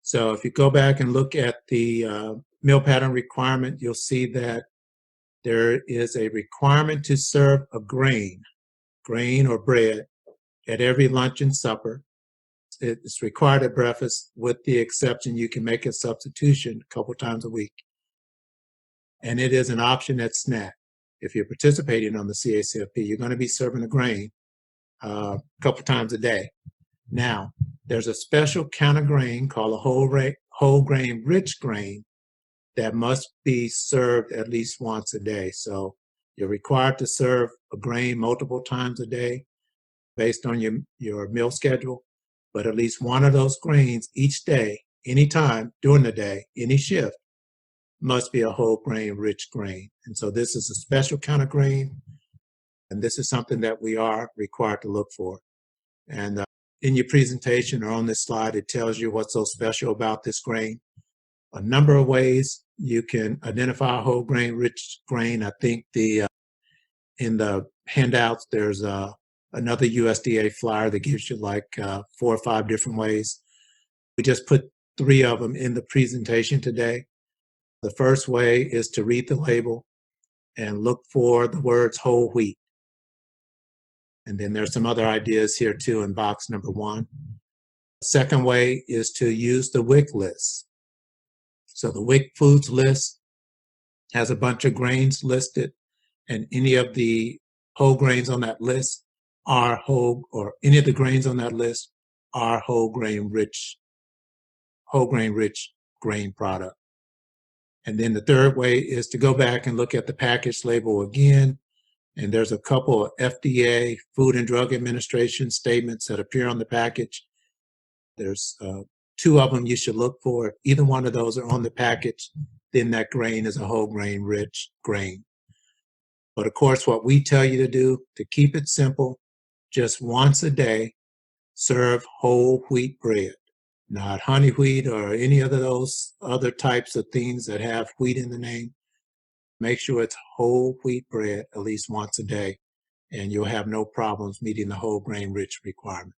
So if you go back and look at the meal pattern requirement, you'll see that there is a requirement to serve a grain or bread at every lunch and supper. It's required at breakfast, with the exception you can make a substitution a couple times a week. And it is an option at snack. If you're participating on the CACFP, you're going to be serving a grain a couple times a day. Now, there's a special kind of grain called a whole grain rich grain that must be served at least once a day. So you're required to serve a grain multiple times a day based on your meal schedule, but at least one of those grains each day, anytime during the day, any shift, must be a whole grain rich grain. And so this is a special kind of grain, and this is something that we are required to look for. And in your presentation or on this slide, it tells you what's so special about this grain. A number of ways you can identify a whole grain rich grain. I think in the handouts there's another USDA flyer that gives you like 4 or 5 different ways. We just put 3 of them in the presentation today. The first way is to read the label and look for the words whole wheat. And then there's some other ideas here too in box number 1. The second way is to use the WIC list. So the WIC foods list has a bunch of grains listed, and any of the whole grains on that list are whole, or any of the grains on that list are whole grain rich grain product. And then the third way is to go back and look at the package label again. And there's a couple of FDA, Food and Drug Administration statements that appear on the package. There's 2 of them you should look for. If either one of those are on the package, then that grain is a whole grain rich grain. But of course, what we tell you to do, to keep it simple, just once a day, serve whole wheat bread, not honey wheat or any of those other types of things that have wheat in the name. Make sure it's whole wheat bread at least once a day, and you'll have no problems meeting the whole grain rich requirement.